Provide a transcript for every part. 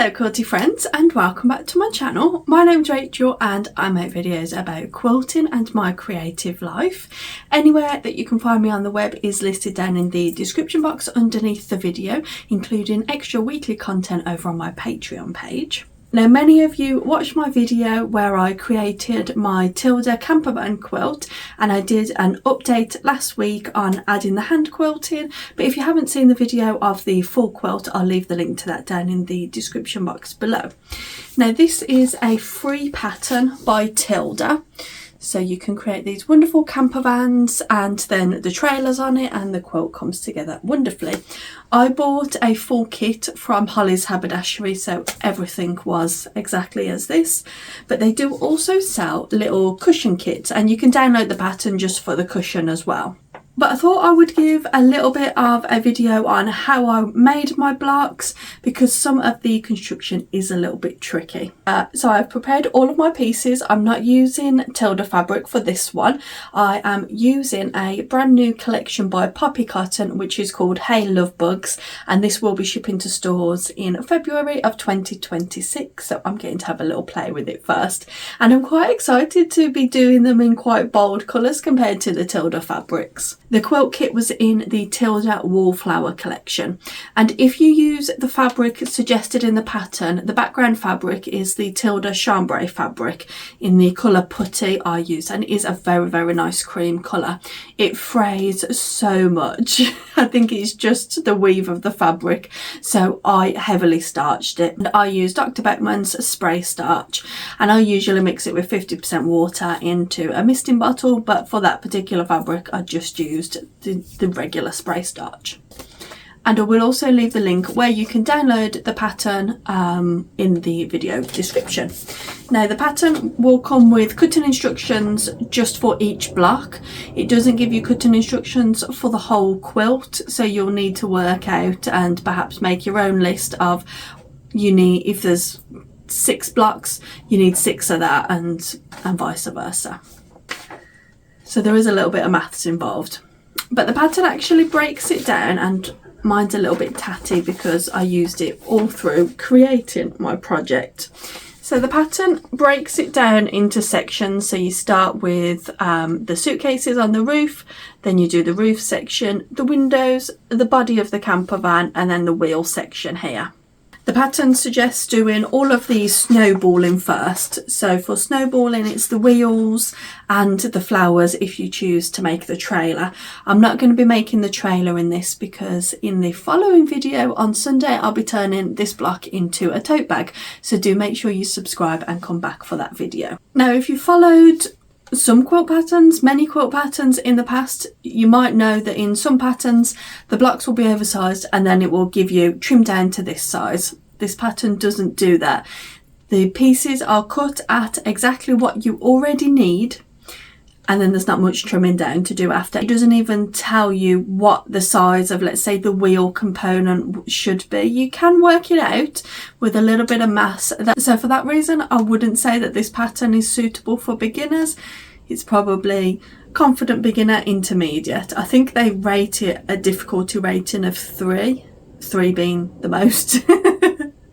Hello quilty friends and welcome back to my channel. My name's Rachel and I make videos about quilting and my creative life. Anywhere that you can find me on the web is listed down in the description box underneath the video, including extra weekly content over on my Patreon page. Now, many of you watched my video where I created my Tilda Campervan quilt, and I did an update last week on adding the hand quilting, but if you haven't seen the video of the full quilt, I'll leave the link to that down in the description box below. Now, this is a free pattern by Tilda. So you can create these wonderful camper vans and then the trailers on it, and the quilt comes together wonderfully. I bought a full kit from Holly's Haberdashery, so everything was exactly as this. But they do also sell little cushion kits, and you can download the pattern just for the cushion as well. But I thought I would give a little bit of a video on how I made my blocks, because some of the construction is a little bit tricky. So I've prepared all of my pieces. I'm not using Tilda fabric for this one. I am using a brand new collection by Poppy Cotton, which is called Hey Love Bugs, and this will be shipping to stores in February of 2026. So I'm getting to have a little play with it first, and I'm quite excited to be doing them in quite bold colours compared to the Tilda fabrics. The quilt kit was in the Tilda Wallflower collection, and if you use the fabric suggested in the pattern, the background fabric is the Tilda chambray fabric in the colour putty I use, and it is a very nice cream colour. It frays so much. I think it's just the weave of the fabric, so I heavily starched it. And I use Dr. Beckman's spray starch, and I usually mix it with 50% water into a misting bottle, but for that particular fabric I just used the regular spray starch. And I will also leave the link where you can download the pattern in the video description. Now, the pattern will come with cutting instructions just for each block. It doesn't give you cutting instructions for the whole quilt, so you'll need to work out and perhaps make your own list of, if there's 6 blocks, you need 6 of that, and vice versa. So there is a little bit of maths involved. But the pattern actually breaks it down, and mine's a little bit tatty because I used it all through creating my project. So the pattern breaks it down into sections. So you start with the suitcases on the roof, then you do the roof section, the windows, the body of the camper van, and then the wheel section here. The pattern suggests doing all of these snowballing first. So for snowballing, it's the wheels and the flowers if you choose to make the trailer. I'm not going to be making the trailer in this, because in the following video on Sunday, I'll be turning this block into a tote bag. So do make sure you subscribe and come back for that video. Now, if you followed some quilt patterns, many quilt patterns in the past, you might know that in some patterns the blocks will be oversized and then it will give you trim down to this size. This pattern doesn't do that. The pieces are cut at exactly what you already need, and then there's not much trimming down to do after. It doesn't even tell you what the size of, let's say, the wheel component should be. You can work it out with a little bit of maths. So for that reason, I wouldn't say that this pattern is suitable for beginners. It's probably confident beginner, intermediate. I think they rate it a difficulty rating of 3 being the most.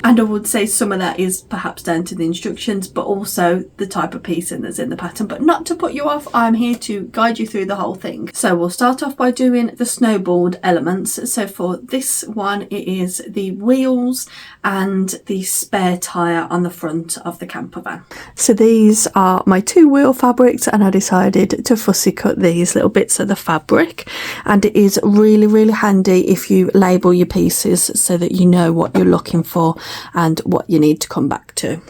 And I would say some of that is perhaps down to the instructions, but also the type of piecing that's in the pattern. But not to put you off, I'm here to guide you through the whole thing. So we'll start off by doing the snowballed elements. So for this one, it is the wheels and the spare tyre on the front of the camper van. So these are my 2 wheel fabrics, and I decided to fussy cut these little bits of the fabric. And it is really handy if you label your pieces so that you know what you're looking for and what you need to come back to.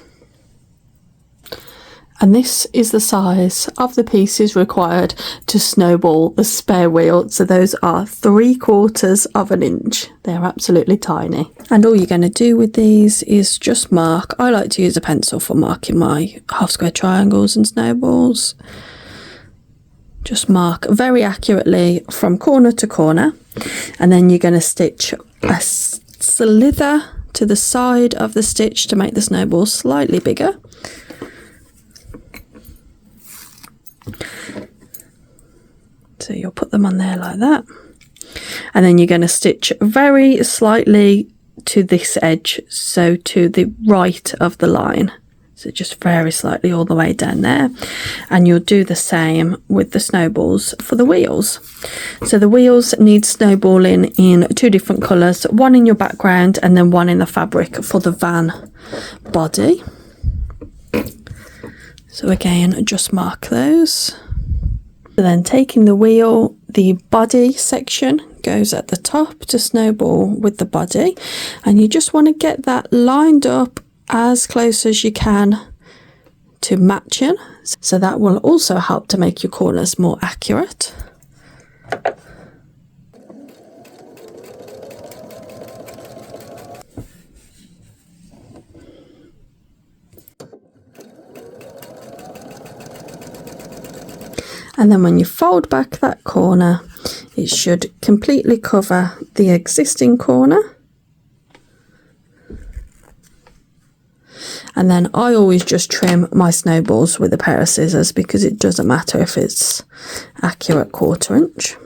And this is the size of the pieces required to snowball the spare wheel. So those are 3/4 of an inch. They're absolutely tiny. And all you're going to do with these is just mark. I like to use a pencil for marking my half square triangles and snowballs. Just mark very accurately from corner to corner, and then you're going to stitch a slither to the side of the stitch to make the snowball slightly bigger. So you'll put them on there like that, and then you're going to stitch very slightly to this edge, so to the right of the line. So just very slightly all the way down there, and you'll do the same with the snowballs for the wheels. So the wheels need snowballing in 2 different colours, one in your background and then one in the fabric for the van body. So again, just mark those. So then taking the wheel, the body section goes at the top to snowball with the body, and you just want to get that lined up as close as you can to matching, so that will also help to make your corners more accurate. And then when you fold back that corner, it should completely cover the existing corner. And then I always just trim my snowballs with a pair of scissors, because it doesn't matter if it's accurate 1/4 inch.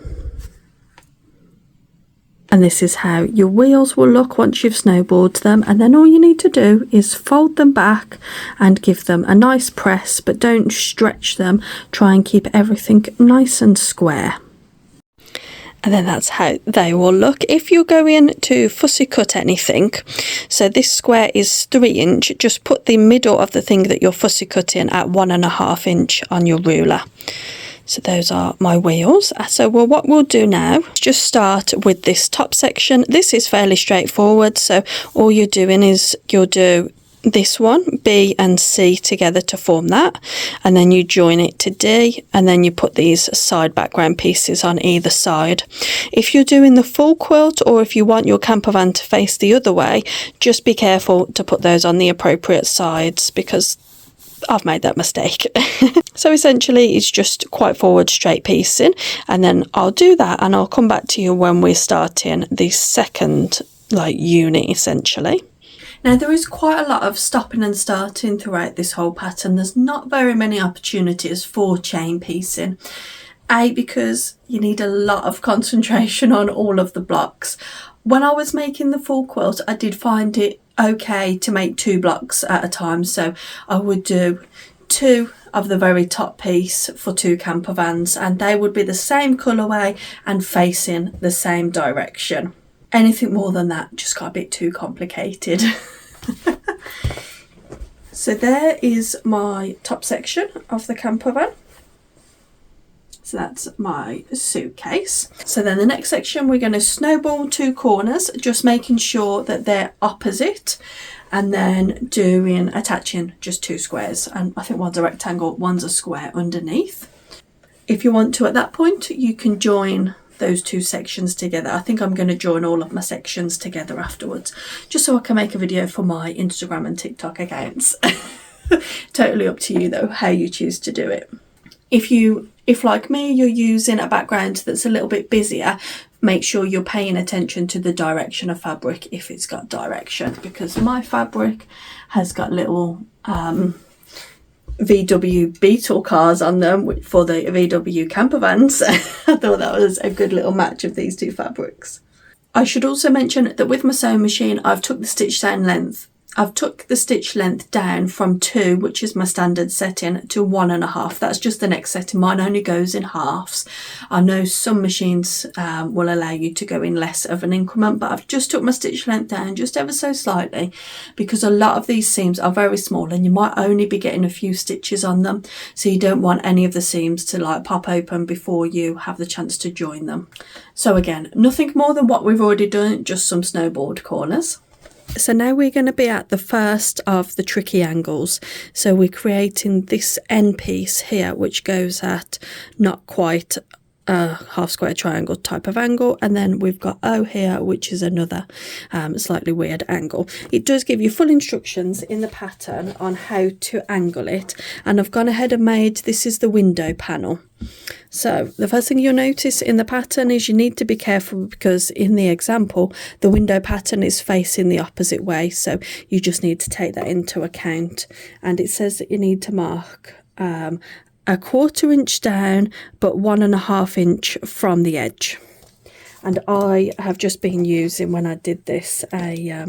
And this is how your wheels will look once you've snowballed them, and then all you need to do is fold them back and give them a nice press, but don't stretch them. Try and keep everything nice and square. And then that's how they will look. If you're going to fussy cut anything, so this square is 3 inch, just put the middle of the thing that you're fussy cutting at 1.5 inch on your ruler. So those are my wheels. So well, what we'll do now is just start with this top section. This is fairly straightforward, so all you're doing is you'll do this one, B and C together to form that, and then you join it to D, and then you put these side background pieces on either side. If you're doing the full quilt, or if you want your campervan to face the other way, just be careful to put those on the appropriate sides, because I've made that mistake. So essentially it's just quite forward straight piecing, and then I'll do that and I'll come back to you when we're starting the second unit essentially. Now there is quite a lot of stopping and starting throughout this whole pattern. There's not very many opportunities for chain piecing. Because you need a lot of concentration on all of the blocks. When I was making the full quilt, I did find it okay to make 2 blocks at a time. So I would do 2 of the very top piece for 2 campervans, and they would be the same colourway and facing the same direction. Anything more than that just got a bit too complicated. So there is my top section of the campervan. So that's my suitcase. So then the next section, we're going to snowball 2 corners, just making sure that they're opposite, and then attaching just 2 squares. And I think one's a rectangle, one's a square underneath. If you want to at that point, you can join those 2 sections together. I think I'm going to join all of my sections together afterwards, just so I can make a video for my Instagram and TikTok accounts. Totally up to you though, how you choose to do it. If like me, you're using a background that's a little bit busier, make sure you're paying attention to the direction of fabric if it's got direction, because my fabric has got little VW Beetle cars on them for the VW campervans. I thought that was a good little match of these 2 fabrics. I should also mention that with my sewing machine, I've took the stitch length down from 2, which is my standard setting, to 1.5. That's just the next setting. Mine only goes in halves. I know some machines will allow you to go in less of an increment, but I've just took my stitch length down just ever so slightly, because a lot of these seams are very small and you might only be getting a few stitches on them, so you don't want any of the seams to pop open before you have the chance to join them. So again, nothing more than what we've already done, just some snowballed corners. So now we're going to be at the first of the tricky angles. So we're creating this end piece here, which goes at not quite a half square triangle type of angle, and then we've got O here, which is another slightly weird angle. It does give you full instructions in the pattern on how to angle it, and I've gone ahead and made, this is the window panel. So the first thing you'll notice in the pattern is you need to be careful, because in the example the window pattern is facing the opposite way, so you just need to take that into account. And it says that you need to mark a 1/4 inch down but 1.5 inch from the edge. and I have just been using, when I did this, a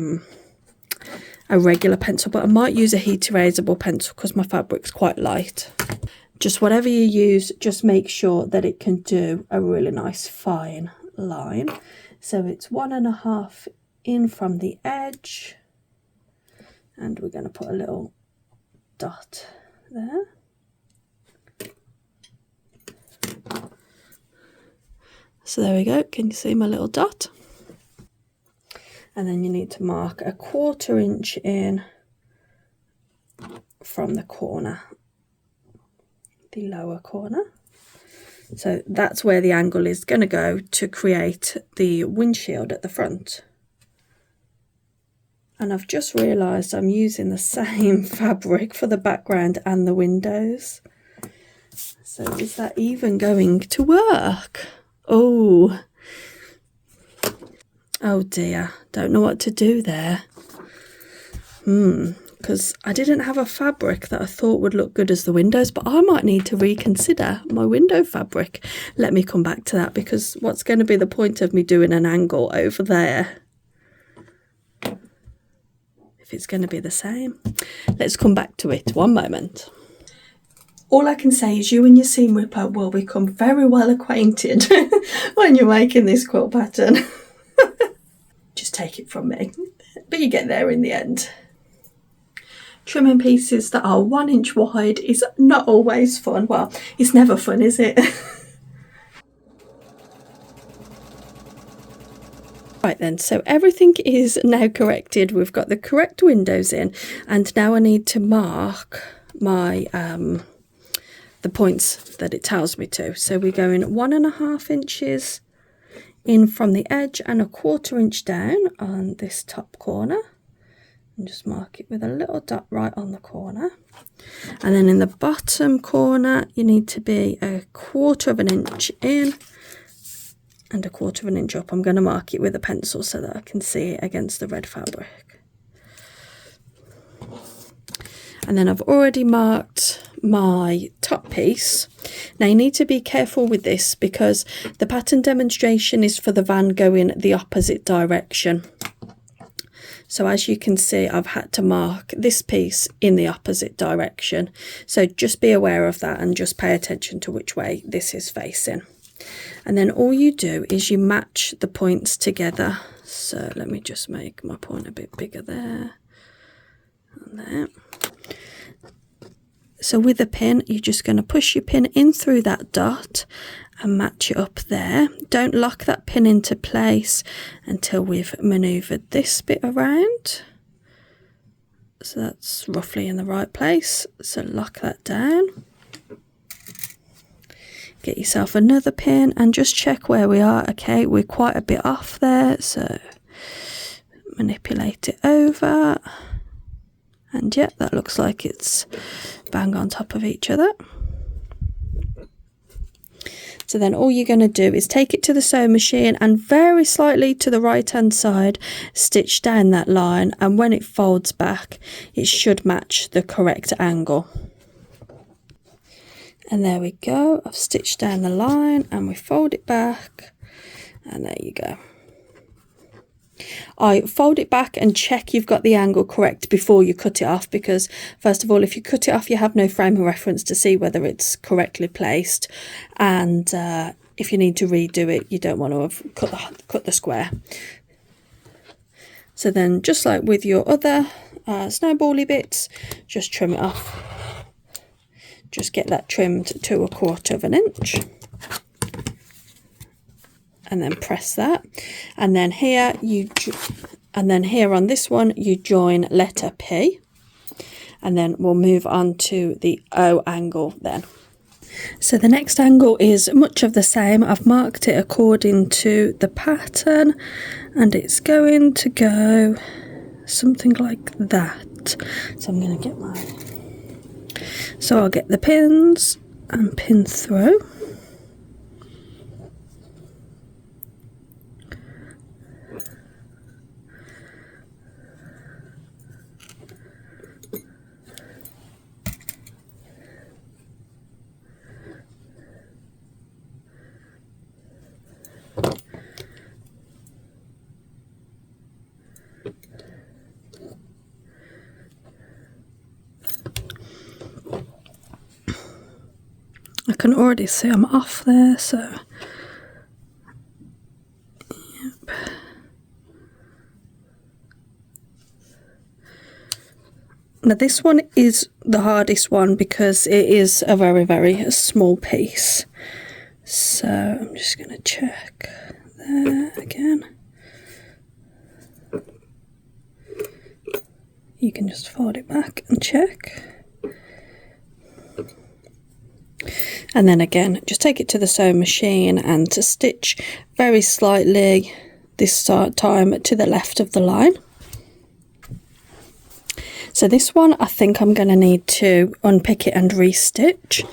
regular pencil, but I might use a heat erasable pencil because my fabric's quite light. Just whatever you use, just make sure that it can do a really nice fine line. So it's 1.5 in from the edge, and we're going to put a little dot there. So there we go, can you see my little dot? And then you need to mark 1/4 inch in from the corner, the lower corner. So that's where the angle is going to go to create the windshield at the front. And I've just realised I'm using the same fabric for the background and the windows. So is that even going to work? Oh dear, don't know what to do there. Because I didn't have a fabric that I thought would look good as the windows, but I might need to reconsider my window fabric. Let me come back to that, because what's going to be the point of me doing an angle over there if it's going to be the same? Let's come back to it. One moment. All I can say is you and your seam ripper will become very well acquainted when you're making this quilt pattern. Just take it from me, but you get there in the end. Trimming pieces that are 1 inch wide is not always fun. Well, it's never fun, is it? Right then, so everything is now corrected. We've got the correct windows in, and now I need to mark my the points that it tells me to. So we're going 1.5 inches in from the edge and 1/4 inch down on this top corner. And just mark it with a little dot right on the corner. And then in the bottom corner, you need to be 1/4 inch in and 1/4 inch up. I'm going to mark it with a pencil so that I can see it against the red fabric. And then I've already marked my top piece. Now you need to be careful with this because the pattern demonstration is for the van going the opposite direction. So as you can see, I've had to mark this piece in the opposite direction. So just be aware of that and just pay attention to which way this is facing. And then all you do is you match the points together. So let me just make my point a bit bigger there and there. So with a pin, you're just going to push your pin in through that dot and match it up there. Don't lock that pin into place until we've manoeuvred this bit around. So that's roughly in the right place. So lock that down. Get yourself another pin and just check where we are. Okay, we're quite a bit off there. So manipulate it over. And yeah, that looks like it's bang on top of each other. So then all you're going to do is take it to the sewing machine and very slightly to the right hand side, stitch down that line, and when it folds back, it should match the correct angle. And there we go, I've stitched down the line and we fold it back, and there you go. I fold it back and check you've got the angle correct before you cut it off, because first of all, if you cut it off, you have no frame of reference to see whether it's correctly placed, and if you need to redo it, you don't want to have cut the square. So then, just like with your other snowbally bits, just trim it off. Just get that trimmed to 1/4 inch. And then press that, and then here on this one you join letter P, and then we'll move on to the O angle then. So the next angle is much of the same. I've marked it according to the pattern, and it's going to go something like that. So I'm going to get I'll get the pins and pin through. can already see I'm off there, so yep. Now this one is the hardest one because it is a very, very small piece. So I'm just going to check there again. You can just fold it back and check. And then again, just take it to the sewing machine and to stitch very slightly this time to the left of the line. So this one, I think I'm going to need to unpick it and restitch,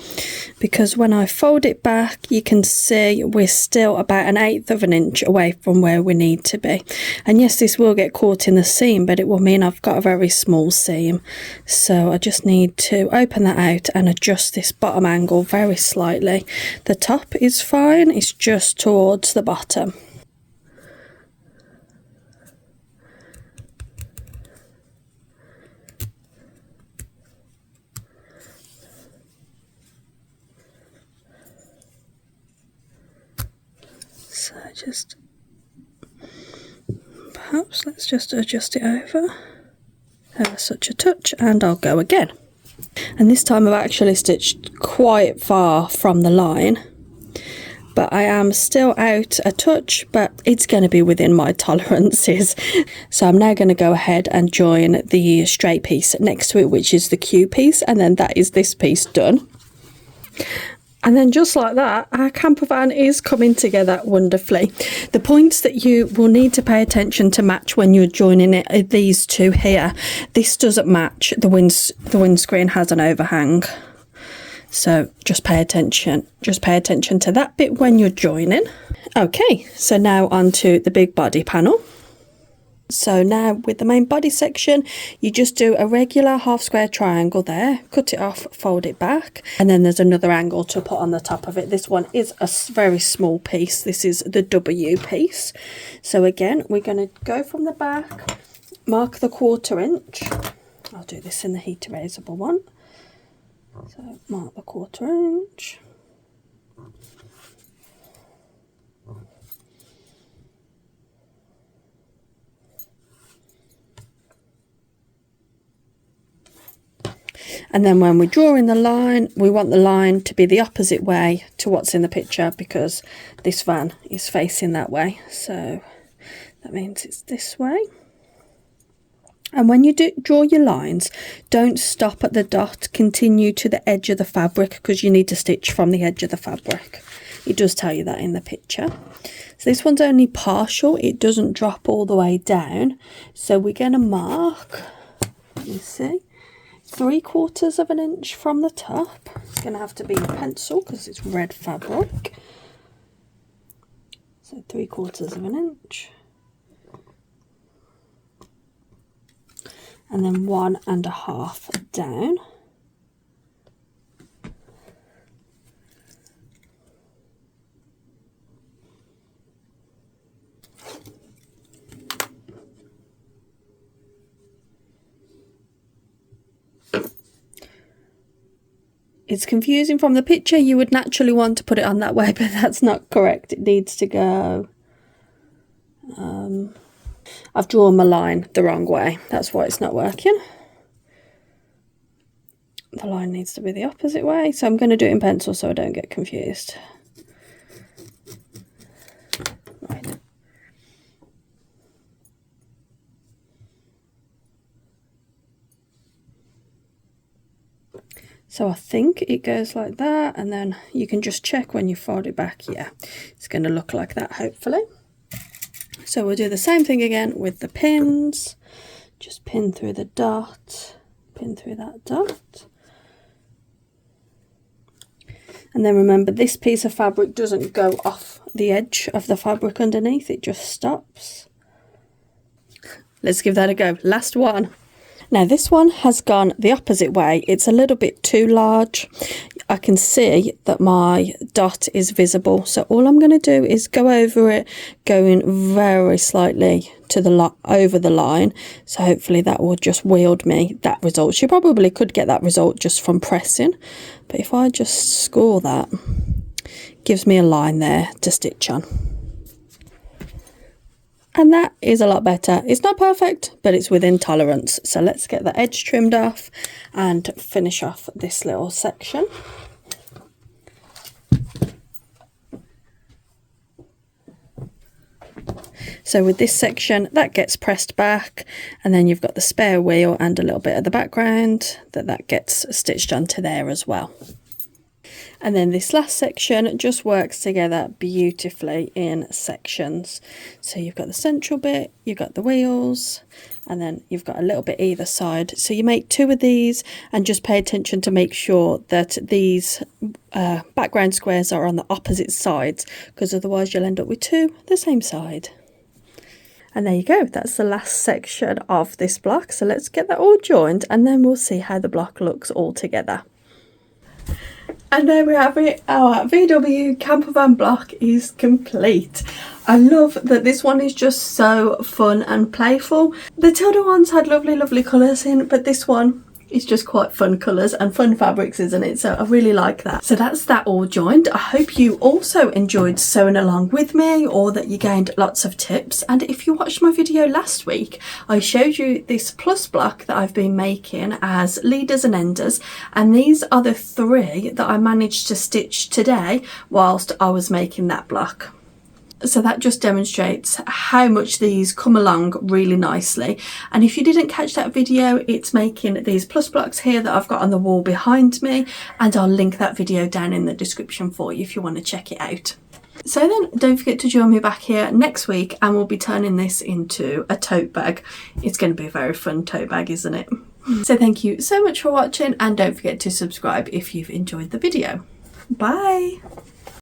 because when I fold it back, you can see we're still about 1/8 of an inch away from where we need to be. And yes, this will get caught in the seam, but it will mean I've got a very small seam. So I just need to open that out and adjust this bottom angle very slightly. The top is fine, it's just towards the bottom. So just, perhaps let's just adjust it over such a touch, and I'll go again. And this time I've actually stitched quite far from the line, but I am still out a touch, but it's going to be within my tolerances. So I'm now going to go ahead and join the straight piece next to it, which is the Q piece, and then that is this piece done. And then just like that, our campervan is coming together wonderfully. The points that you will need to pay attention to match when you're joining it are these two here. This doesn't match. The windscreen has an overhang. So just pay attention to that bit when you're joining. Okay, so now onto the big body panel. So now with the main body section, you just do a regular half square triangle there, cut it off, fold it back, and then there's another angle to put on the top of it. This one is a very small piece. This is the W piece. So again, we're going to go from the back, mark the 1/4 inch. I'll do this in the heat erasable one. So mark the 1/4 inch. And then when we're drawing the line, we want the line to be the opposite way to what's in the picture, because this van is facing that way. So that means it's this way. And when you draw your lines, don't stop at the dot, continue to the edge of the fabric, because you need to stitch from the edge of the fabric. It does tell you that in the picture. So this one's only partial, it doesn't drop all the way down. So we're going to mark, you see, 3/4 of an inch from the top. It's going to have to be a pencil because it's red fabric. So 3/4 of an inch. And then 1.5 down. It's confusing from the picture. You would naturally want to put it on that way, but that's not correct. It needs to go... I've drawn my line the wrong way. That's why it's not working. The line needs to be the opposite way. So I'm going to do it in pencil so I don't get confused. Right. So I think it goes like that, and then you can just check when you fold it back. Yeah, it's going to look like that, hopefully. So we'll do the same thing again with the pins. Just pin through the dot, pin through that dot. And then remember, this piece of fabric doesn't go off the edge of the fabric underneath, it just stops. Let's give that a go. Last one. Now this one has gone the opposite way. It's a little bit too large. I can see that my dot is visible. So all I'm going to do is go over it, going very slightly to the over the line, so hopefully that will just wield me that result. You probably could get that result just from pressing, but if I just score that, gives me a line there to stitch on. And that is a lot better. It's not perfect, but it's within tolerance. So let's get the edge trimmed off and finish off this little section. So with this section, that gets pressed back, and then you've got the spare wheel and a little bit of the background that gets stitched onto there as well. And then this last section just works together beautifully in sections. So you've got the central bit, you've got the wheels, and then you've got a little bit either side. So you make 2 of these, and just pay attention to make sure that these background squares are on the opposite sides, because otherwise you'll end up with 2 the same side. And there you go, that's the last section of this block. So let's get that all joined, and then we'll see how the block looks all together. And there we have it, our VW campervan block is complete. I love that this one is just so fun and playful. The Tilda ones had lovely colours in, but this one is just quite fun colours and fun fabrics, isn't it? So I really like that. So that's that all joined. I hope you also enjoyed sewing along with me, or that you gained lots of tips. And if you watched my video last week, I showed you this plus block that I've been making as leaders and enders, and these are the 3 that I managed to stitch today whilst I was making that block. So that just demonstrates how much these come along really nicely. And if you didn't catch that video, it's making these plus blocks here that I've got on the wall behind me, and I'll link that video down in the description for you if you want to check it out. So then don't forget to join me back here next week, and we'll be turning this into a tote bag. It's going to be a very fun tote bag, isn't it? So thank you so much for watching, and don't forget to subscribe if you've enjoyed the video. Bye!